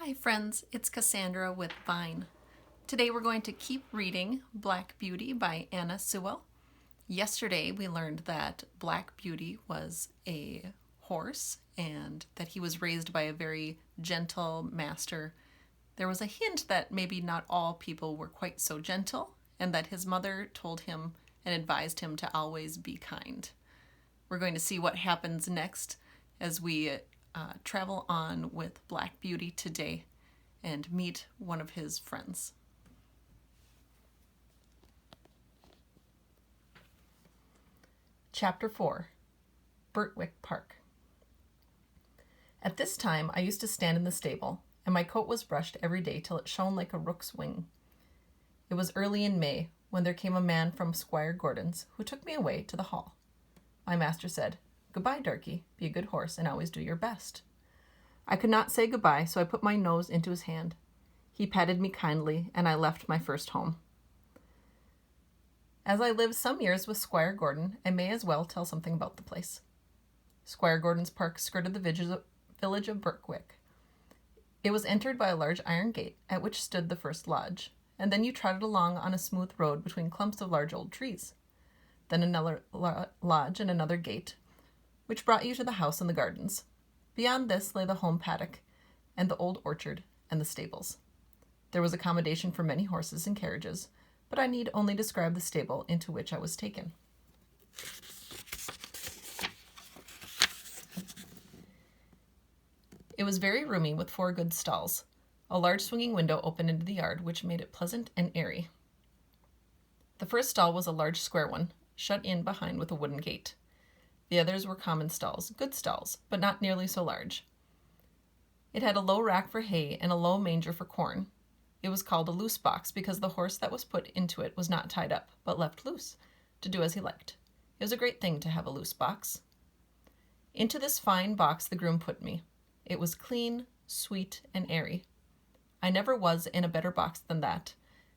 Hi friends, it's Cassandra with Vine. Today we're going to keep reading Black Beauty by Anna Sewell. Yesterday we learned that Black Beauty was a horse and that he was raised by a very gentle master. There was a hint that maybe not all people were quite so gentle and that his mother told him and advised him to always be kind. We're going to see what happens next as we travel on with Black Beauty today and meet one of his friends. Chapter 4, Birtwick Park. At this time I used to stand in the stable, and my coat was brushed every day till it shone like a rook's wing. It was early in May when there came a man from Squire Gordon's who took me away to the hall. My master said, "Goodbye, darky, be a good horse and always do your best." I could not say goodbye, so I put my nose into his hand. He patted me kindly, and I left my first home. As I lived some years with Squire Gordon, I may as well tell something about the place. Squire Gordon's park skirted the village of Birtwick. It was entered by a large iron gate, at which stood the first lodge, and then you trotted along on a smooth road between clumps of large old trees. Then another lodge and another gate, which brought you to the house and the gardens. Beyond this lay the home paddock, and the old orchard, and the stables. There was accommodation for many horses and carriages, but I need only describe the stable into which I was taken. It was very roomy with 4 good stalls. A large swinging window opened into the yard, which made it pleasant and airy. The first stall was a large square one, shut in behind with a wooden gate. The others were common stalls, good stalls, but not nearly so large. It had a low rack for hay and a low manger for corn. It was called a loose box because the horse that was put into it was not tied up, but left loose, to do as he liked. It was a great thing to have a loose box. Into this fine box the groom put me. It was clean, sweet, and airy. I never was in a better box than that,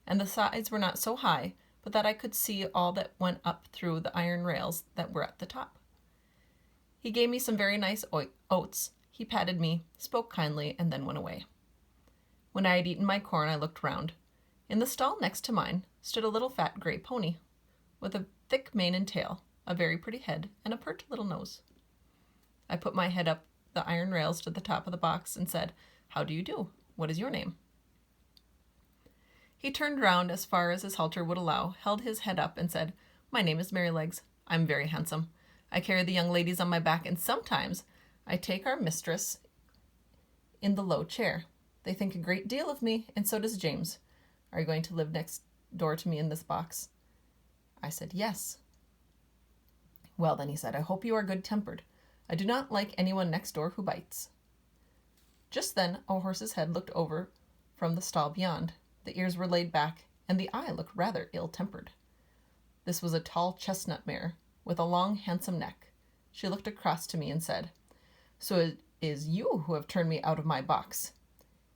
and the sides were not so high, but that I could see all that went up through the iron rails that were at the top. He gave me some very nice oats. He patted me, spoke kindly, and then went away. When I had eaten my corn, I looked round. In the stall next to mine stood a little fat gray pony, with a thick mane and tail, a very pretty head, and a pert little nose. I put my head up the iron rails to the top of the box and said, "How do you do? What is your name?" He turned round as far as his halter would allow, held his head up, and said, "My name is Merrylegs. I'm very handsome. I carry the young ladies on my back, and sometimes I take our mistress in the low chair. They think a great deal of me, and so does James. Are you going to live next door to me in this box?" I said, "Yes." "Well, then," he said, "I hope you are good-tempered. I do not like anyone next door who bites." Just then a horse's head looked over from the stall beyond. The ears were laid back, and the eye looked rather ill-tempered. This was a tall chestnut mare, with a long, handsome neck. She looked across to me and said, "So it is you who have turned me out of my box.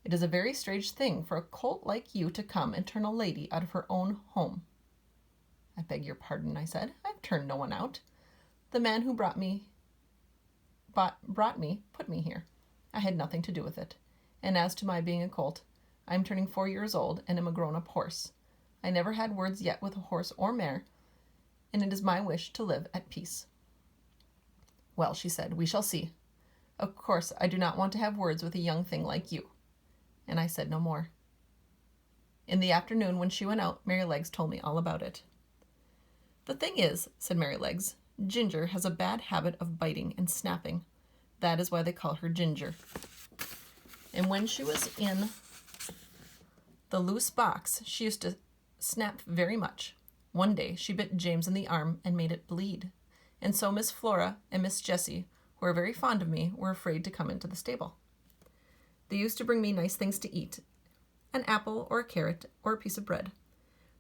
It is a very strange thing for a colt like you to come and turn a lady out of her own home." "I beg your pardon," I said. "I've turned no one out. The man who brought me put me here. I had nothing to do with it. And as to my being a colt, I am turning 4 years old and am a grown-up horse. I never had words yet with a horse or mare, and it is my wish to live at peace." "Well," she said, "we shall see. Of course, I do not want to have words with a young thing like you." And I said no more. In the afternoon, when she went out, Merrylegs told me all about it. "The thing is," said Merrylegs, "Ginger has a bad habit of biting and snapping. That is why they call her Ginger. And when she was in the loose box, she used to snap very much. One day she bit James in the arm and made it bleed. And so Miss Flora and Miss Jessie, who are very fond of me, were afraid to come into the stable. They used to bring me nice things to eat, an apple or a carrot or a piece of bread.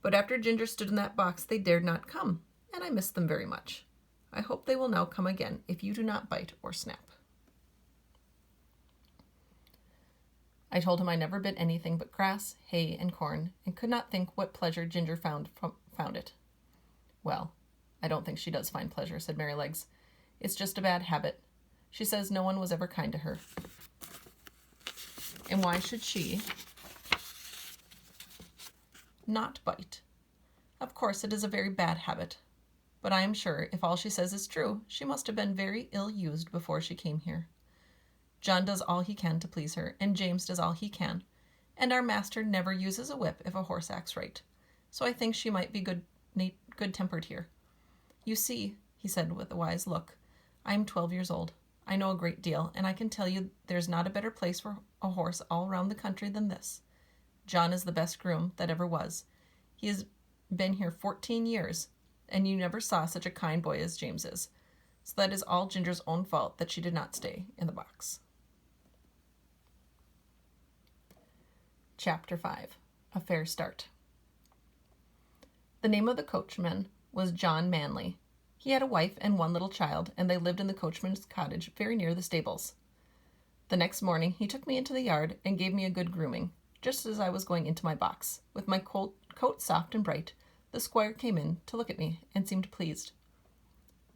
But after Ginger stood in that box, they dared not come, and I missed them very much. I hope they will now come again if you do not bite or snap." I told him I never bit anything but grass, hay, and corn, and could not think what pleasure Ginger found it. "Well, I don't think she does find pleasure," said Merrylegs. "It's just a bad habit. She says no one was ever kind to her. And why should she not bite? Of course, it is a very bad habit, but I am sure if all she says is true, she must have been very ill-used before she came here. John does all he can to please her, and James does all he can, and our master never uses a whip if a horse acts right, so I think she might be good-tempered here. You see, he said with a wise look, I am 12 years old. I know a great deal, and I can tell you there's not a better place for a horse all round the country than this. John is the best groom that ever was. He has been here 14 years, and you never saw such a kind boy as James is. So that is all Ginger's own fault that she did not stay in the box. Chapter 5. A Fair Start. The name of the coachman was John Manley. He had a wife and one little child, and they lived in the coachman's cottage very near the stables. The next morning he took me into the yard and gave me a good grooming, just as I was going into my box. With my coat soft and bright, the squire came in to look at me and seemed pleased.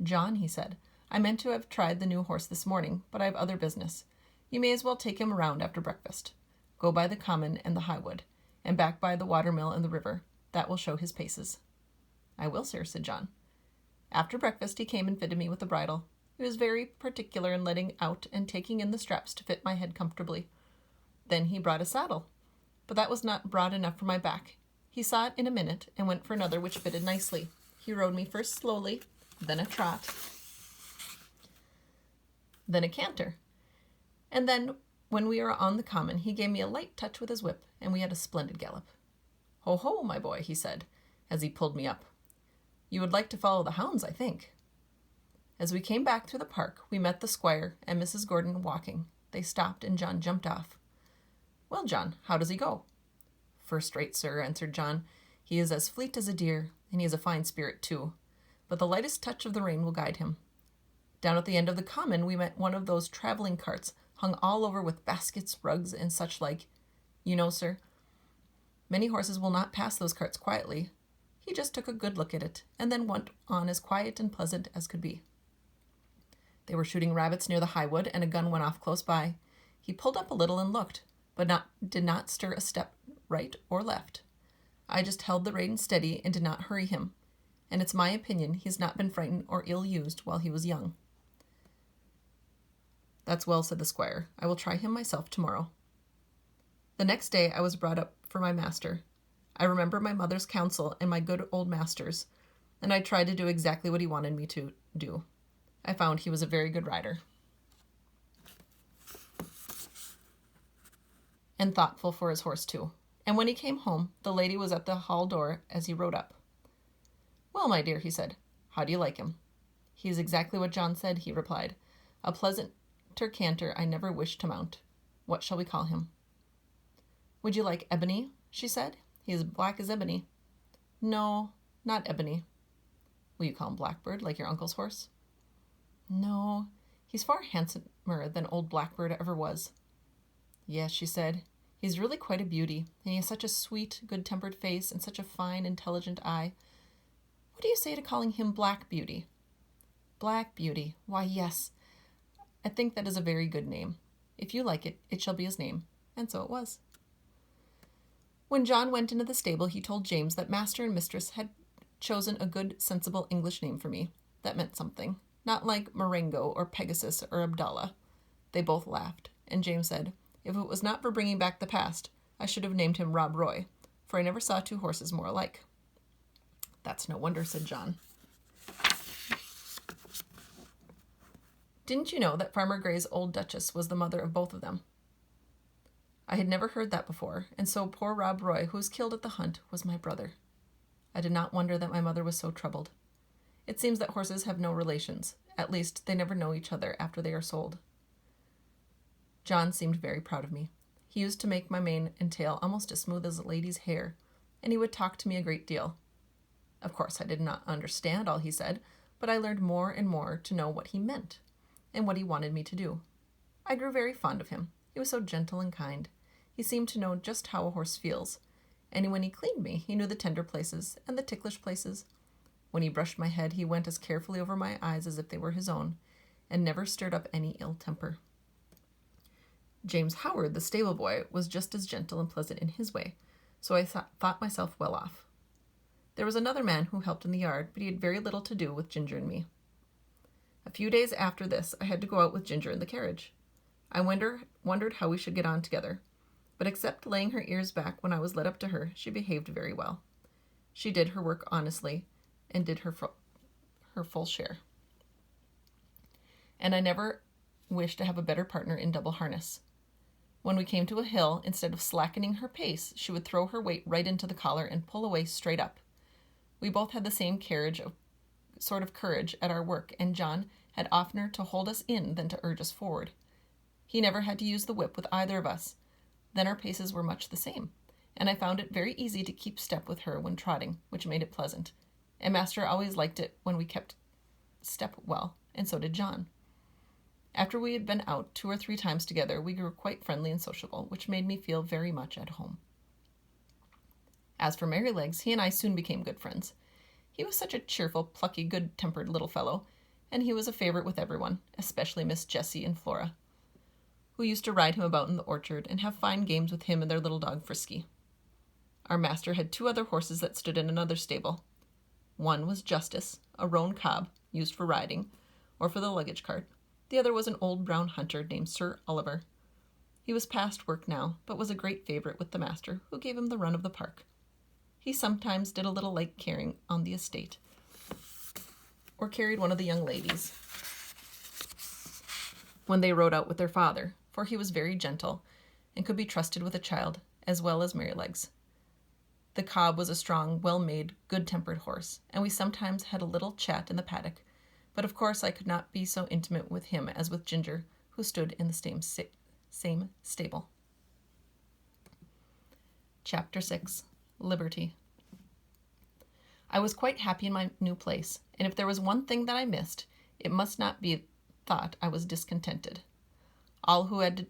John, he said, I meant to have tried the new horse this morning, but I have other business. You may as well take him around after breakfast. Go by the common and the highwood, and back by the watermill and the river. That will show his paces. I will, sir, said John. After breakfast he came and fitted me with the bridle. He was very particular in letting out and taking in the straps to fit my head comfortably. Then he brought a saddle, but that was not broad enough for my back. He saw it in a minute and went for another which fitted nicely. He rode me first slowly, then a trot, then a canter. And then, when we were on the common, he gave me a light touch with his whip, and we had a splendid gallop. Ho, ho, my boy, he said, as he pulled me up. You would like to follow the hounds, I think. As we came back through the park, we met the squire and Mrs. Gordon walking. They stopped, and John jumped off. Well, John, how does he go? First rate, sir, answered John. He is as fleet as a deer, and he has a fine spirit, too. But the lightest touch of the rein will guide him. Down at the end of the common, we met one of those traveling carts, hung all over with baskets, rugs, and such like. You know, sir, many horses will not pass those carts quietly. He just took a good look at it, and then went on as quiet and pleasant as could be. They were shooting rabbits near the highwood, and a gun went off close by. He pulled up a little and looked, but did not stir a step right or left. I just held the rein steady and did not hurry him, and it's my opinion he's not been frightened or ill-used while he was young. That's well, said the squire. I will try him myself tomorrow. The next day I was brought up for my master. I remember my mother's counsel and my good old master's, and I tried to do exactly what he wanted me to do. I found he was a very good rider, and thoughtful for his horse, too. And when he came home, the lady was at the hall door as he rode up. Well, my dear, he said, how do you like him? He is exactly what John said, he replied. A pleasanter canter I never wished to mount. What shall we call him? Would you like Ebony? She said. He is black as ebony. No, not Ebony. Will you call him Blackbird, like your uncle's horse? No, he's far handsomer than old Blackbird ever was. Yes, she said. He's really quite a beauty, and he has such a sweet, good-tempered face and such a fine, intelligent eye. What do you say to calling him Black Beauty? Black Beauty. Why, yes. I think that is a very good name. If you like it, it shall be his name. And so it was. When John went into the stable, he told James that master and mistress had chosen a good, sensible English name for me. That meant something. Not like Marengo or Pegasus or Abdallah. They both laughed, and James said, if it was not for bringing back the past, I should have named him Rob Roy, for I never saw two horses more alike. That's no wonder, said John. Didn't you know that Farmer Gray's old Duchess was the mother of both of them? I had never heard that before, and so poor Rob Roy, who was killed at the hunt, was my brother. I did not wonder that my mother was so troubled. It seems that horses have no relations. At least, they never know each other after they are sold. John seemed very proud of me. He used to make my mane and tail almost as smooth as a lady's hair, and he would talk to me a great deal. Of course, I did not understand all he said, but I learned more and more to know what he meant and what he wanted me to do. I grew very fond of him. He was so gentle and kind. He seemed to know just how a horse feels, and when he cleaned me, he knew the tender places and the ticklish places. When he brushed my head, he went as carefully over my eyes as if they were his own, and never stirred up any ill temper. James Howard, the stable boy, was just as gentle and pleasant in his way, so I thought myself well off. There was another man who helped in the yard, but he had very little to do with Ginger and me. A few days after this, I had to go out with Ginger in the carriage. I wondered how we should get on together, but except laying her ears back when I was led up to her, she behaved very well. She did her work honestly and did her full share. And I never wished to have a better partner in double harness. When we came to a hill, instead of slackening her pace, she would throw her weight right into the collar and pull away straight up. We both had the same sort of courage at our work, and John had oftener to hold us in than to urge us forward. He never had to use the whip with either of us. Then our paces were much the same, and I found it very easy to keep step with her when trotting, which made it pleasant. And Master always liked it when we kept step well, and so did John. After we had been out 2 or 3 times together, we grew quite friendly and sociable, which made me feel very much at home. As for Merrylegs, he and I soon became good friends. He was such a cheerful, plucky, good-tempered little fellow, and he was a favorite with everyone, especially Miss Jessie and Flora, who used to ride him about in the orchard and have fine games with him and their little dog Frisky. Our master had 2 other horses that stood in another stable. One was Justice, a roan cob, used for riding, or for the luggage cart. The other was an old brown hunter named Sir Oliver. He was past work now, but was a great favorite with the master, who gave him the run of the park. He sometimes did a little light carrying on the estate, or carried one of the young ladies when they rode out with their father, for he was very gentle and could be trusted with a child as well as Merrylegs. The cob was a strong, well-made, good-tempered horse, and we sometimes had a little chat in the paddock, but of course I could not be so intimate with him as with Ginger, who stood in the same stable. Chapter 6. Liberty. I was quite happy in my new place, and if there was one thing that I missed, it must not be thought I was discontented. All who had to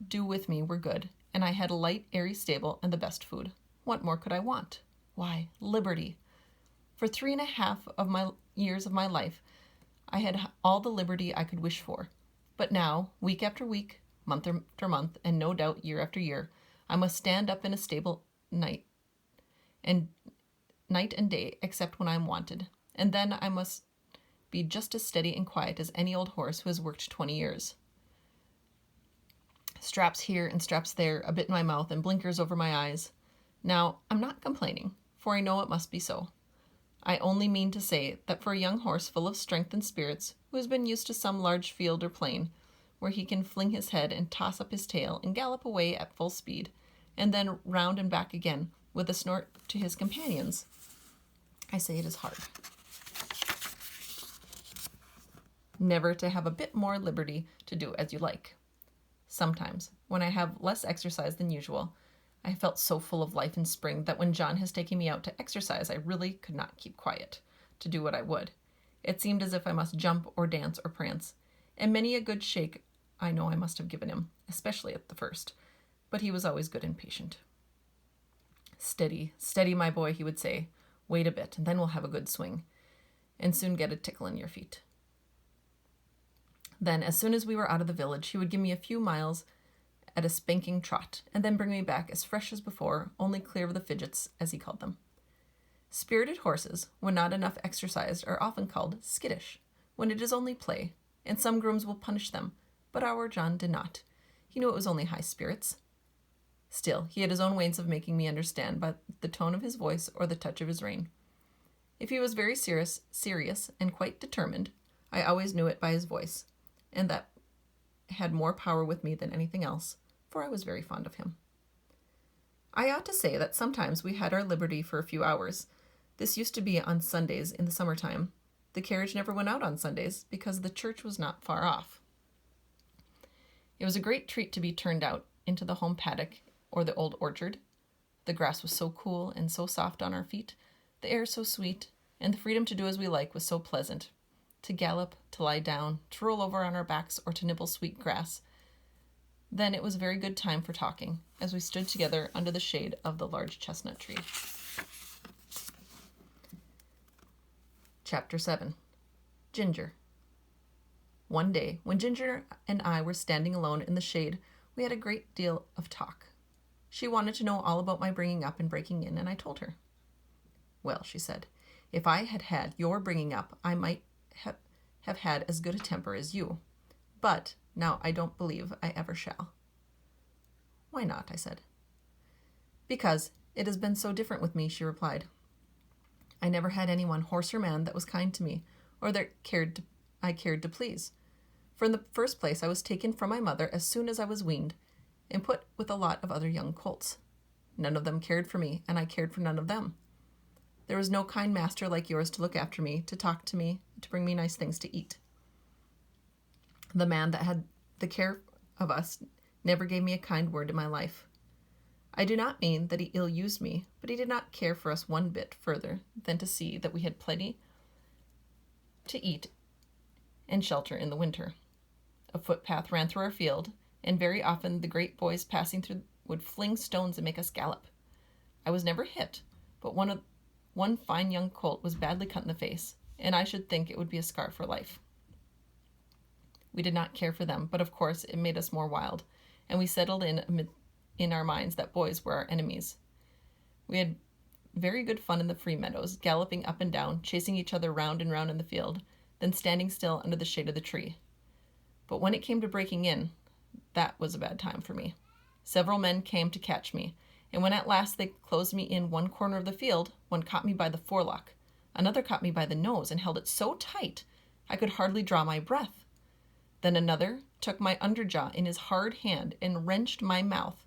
do with me were good, and I had a light, airy stable and the best food. What more could I want? Why, liberty. For 3.5 of my years of my life, I had all the liberty I could wish for. But now, week after week, month after month, and no doubt year after year, I must stand up in a stable night and day, except when I am wanted. And then I must be just as steady and quiet as any old horse who has worked 20 years. Straps here and straps there, a bit in my mouth, and blinkers over my eyes. Now, I'm not complaining, for I know it must be so. I only mean to say that for a young horse full of strength and spirits, who has been used to some large field or plain, where he can fling his head and toss up his tail and gallop away at full speed, and then round and back again with a snort to his companions, I say it is hard. Never to have a bit more liberty to do as you like. Sometimes, when I have less exercise than usual, I felt so full of life and spring that when John has taken me out to exercise, I really could not keep quiet to do what I would. It seemed as if I must jump or dance or prance, and many a good shake I know I must have given him, especially at the first, but he was always good and patient. Steady, steady, my boy, he would say. Wait a bit, and then we'll have a good swing, and soon get a tickle in your feet. Then, as soon as we were out of the village, he would give me a few miles at a spanking trot, and then bring me back as fresh as before, only clear of the fidgets, as he called them. Spirited horses, when not enough exercised, are often called skittish, when it is only play, and some grooms will punish them, but our John did not. He knew it was only high spirits. Still, he had his own ways of making me understand by the tone of his voice or the touch of his rein. If he was very serious and quite determined, I always knew it by his voice, and that had more power with me than anything else, for I was very fond of him. I ought to say that sometimes we had our liberty for a few hours. This used to be on Sundays in the summertime. The carriage never went out on Sundays because the church was not far off. It was a great treat to be turned out into the home paddock or the old orchard. The grass was so cool and so soft on our feet, the air so sweet, and the freedom to do as we like was so pleasant. To gallop, to lie down, to roll over on our backs, or to nibble sweet grass. Then it was a very good time for talking, as we stood together under the shade of the large chestnut tree. Chapter 7. Ginger. One day, when Ginger and I were standing alone in the shade We had a great deal of talk. She wanted to know all about my bringing up and breaking in, and I told her. Well, she said, if I had had your bringing up, I might have had as good a temper as you. But now I don't believe I ever shall. Why not? I said. Because it has been so different with me, she replied. I never had anyone, horse or man, that was kind to me, or that I cared to please. For in the first place, I was taken from my mother as soon as I was weaned, and put with a lot of other young colts. None of them cared for me, and I cared for none of them. There was no kind master like yours to look after me, to talk to me, to bring me nice things to eat. The man that had the care of us never gave me a kind word in my life. I do not mean that he ill-used me, but he did not care for us one bit further than to see that we had plenty to eat and shelter in the winter. A footpath ran through our field, and very often the great boys passing through would fling stones and make us gallop. I was never hit, but one fine young colt was badly cut in the face, and I should think it would be a scar for life. We did not care for them, but of course it made us more wild, and we settled in our minds that boys were our enemies. We had very good fun in the free meadows, galloping up and down, chasing each other round and round in the field, then standing still under the shade of the tree. But when it came to breaking in, that was a bad time for me. Several men came to catch me, and when at last they closed me in one corner of the field, one caught me by the forelock, another caught me by the nose and held it so tight I could hardly draw my breath. Then another took my underjaw in his hard hand and wrenched my mouth,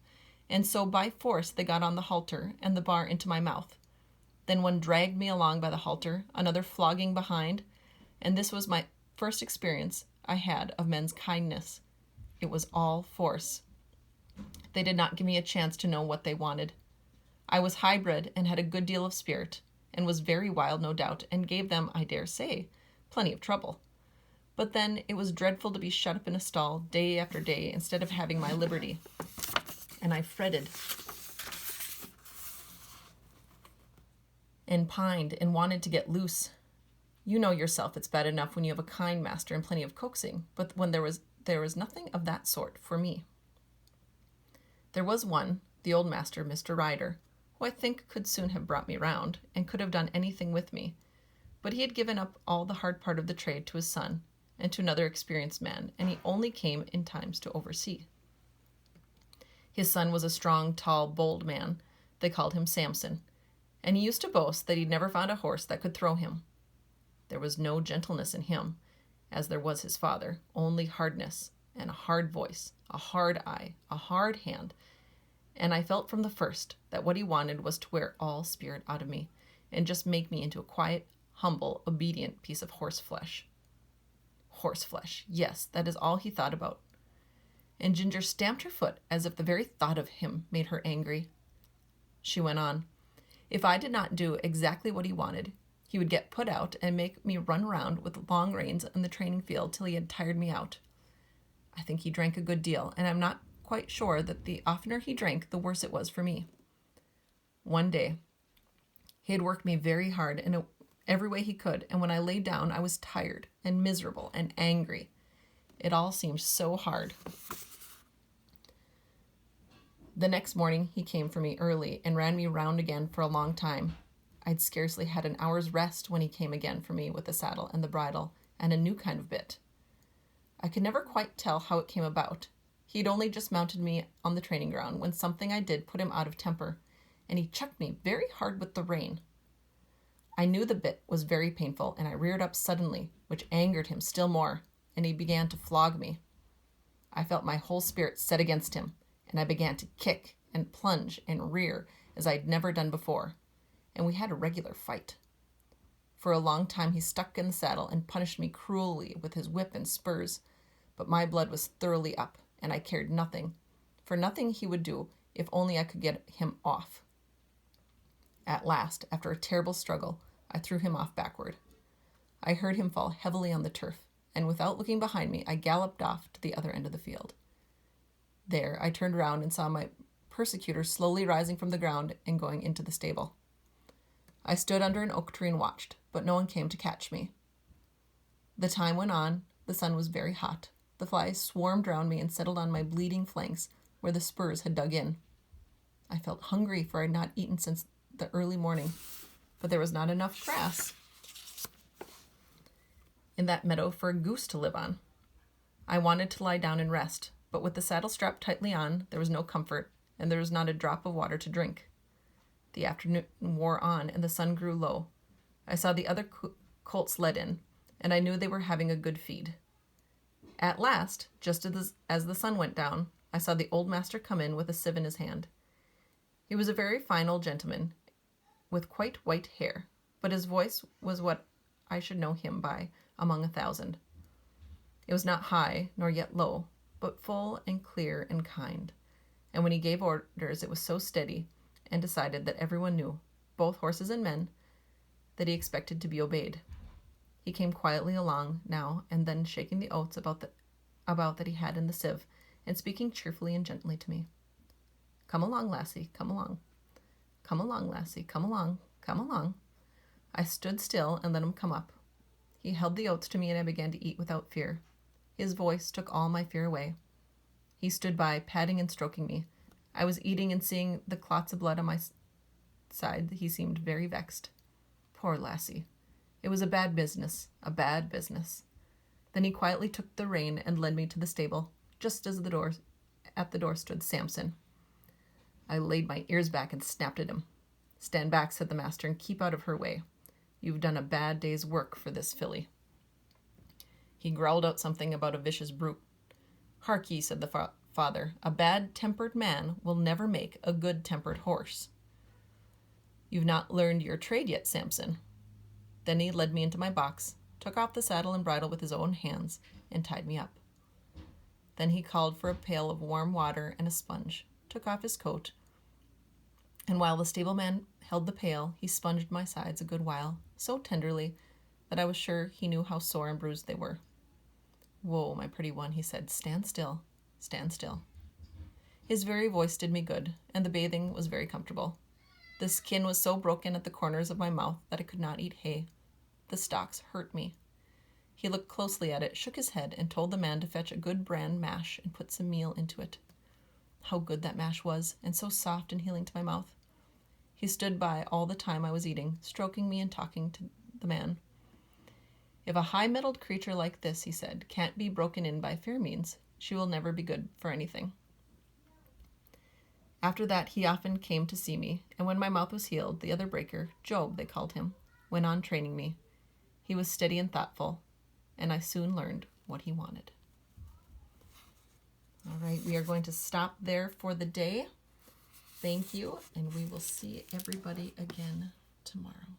and so by force they got on the halter and the bar into my mouth. Then one dragged me along by the halter, another flogging behind, and this was my first experience I had of men's kindness. It was all force. They did not give me a chance to know what they wanted. I was high-bred and had a good deal of spirit, and was very wild, no doubt, and gave them, I dare say, plenty of trouble. But then it was dreadful to be shut up in a stall day after day instead of having my liberty, and I fretted and pined and wanted to get loose. You know yourself it's bad enough when you have a kind master and plenty of coaxing, but when there was nothing of that sort for me. There was one, the old master, Mr. Ryder, who I think could soon have brought me round, and could have done anything with me, but he had given up all the hard part of the trade to his son, and to another experienced man, and he only came in times to oversee. His son was a strong, tall, bold man. They called him Samson, and he used to boast that he'd never found a horse that could throw him. There was no gentleness in him, as there was his father, only hardness, and a hard voice, a hard eye, a hard hand, and I felt from the first that what he wanted was to wear all spirit out of me, and just make me into a quiet, humble, obedient piece of horseflesh. Horseflesh, yes, that is all he thought about. And Ginger stamped her foot as if the very thought of him made her angry. She went on, if I did not do exactly what he wanted, he would get put out and make me run around with long reins in the training field till he had tired me out. I think he drank a good deal, and I'm not quite sure that the oftener he drank, the worse it was for me. One day, he had worked me very hard in every way he could, and when I lay down, I was tired and miserable and angry. It all seemed so hard. The next morning, he came for me early and ran me round again for a long time. I'd scarcely had an hour's rest when he came again for me with the saddle and the bridle and a new kind of bit. I could never quite tell how it came about. He'd only just mounted me on the training ground when something I did put him out of temper, and he chucked me very hard with the rein. I knew the bit was very painful, and I reared up suddenly, which angered him still more, and he began to flog me. I felt my whole spirit set against him, and I began to kick and plunge and rear as I had never done before, and we had a regular fight. For a long time he stuck in the saddle and punished me cruelly with his whip and spurs, but my blood was thoroughly up, and I cared nothing, for nothing he would do if only I could get him off. At last, after a terrible struggle, I threw him off backward. I heard him fall heavily on the turf, and without looking behind me, I galloped off to the other end of the field. There, I turned round and saw my persecutor slowly rising from the ground and going into the stable. I stood under an oak tree and watched, but no one came to catch me. The time went on. The sun was very hot. The flies swarmed round me and settled on my bleeding flanks where the spurs had dug in. I felt hungry, for I had not eaten since the early morning, but there was not enough grass in that meadow for a goose to live on. I wanted to lie down and rest, but with the saddle strapped tightly on, there was no comfort, and there was not a drop of water to drink. The afternoon wore on, and the sun grew low. I saw the other colts led in, and I knew they were having a good feed. At last, just as the sun went down, I saw the old master come in with a sieve in his hand. He was a very fine old gentleman, with quite white hair, but his voice was what I should know him by among 1,000. It was not high, nor yet low, but full and clear and kind. And when he gave orders, it was so steady and decided that everyone knew, both horses and men, that he expected to be obeyed. He came quietly along now and then, shaking the oats about that he had in the sieve, and speaking cheerfully and gently to me. "Come along, lassie, come along. Come along, lassie, come along, come along." I stood still and let him come up. He held the oats to me, and I began to eat without fear. His voice took all my fear away. He stood by, patting and stroking me. I was eating, and seeing the clots of blood on my side, he seemed very vexed. Poor lassie. It was a bad business, a bad business. Then he quietly took the rein and led me to the stable, just as at the door stood Samson. I laid my ears back and snapped at him. "Stand back," said the master, "and keep out of her way. You've done a bad day's work for this filly." He growled out something about a vicious brute. "Hark ye," said the father, "a bad-tempered man will never make a good-tempered horse. You've not learned your trade yet, Samson." Then he led me into my box, took off the saddle and bridle with his own hands, and tied me up. Then he called for a pail of warm water and a sponge, took off his coat, and while the stableman held the pail, he sponged my sides a good while, so tenderly that I was sure he knew how sore and bruised they were. "Whoa, my pretty one," he said, "stand still, stand still." His very voice did me good, and the bathing was very comfortable. The skin was so broken at the corners of my mouth that I could not eat hay. The stalks hurt me. He looked closely at it, shook his head, and told the man to fetch a good bran mash and put some meal into it. How good that mash was, and so soft and healing to my mouth. He stood by all the time I was eating, stroking me and talking to the man. "If a high-mettled creature like this," he said, "can't be broken in by fair means, she will never be good for anything." After that he often came to see me, and when my mouth was healed, the other breaker, Job they called him, went on training me. He was steady and thoughtful, and I soon learned what he wanted. All right, we are going to stop there for the day. Thank you, and we will see everybody again tomorrow.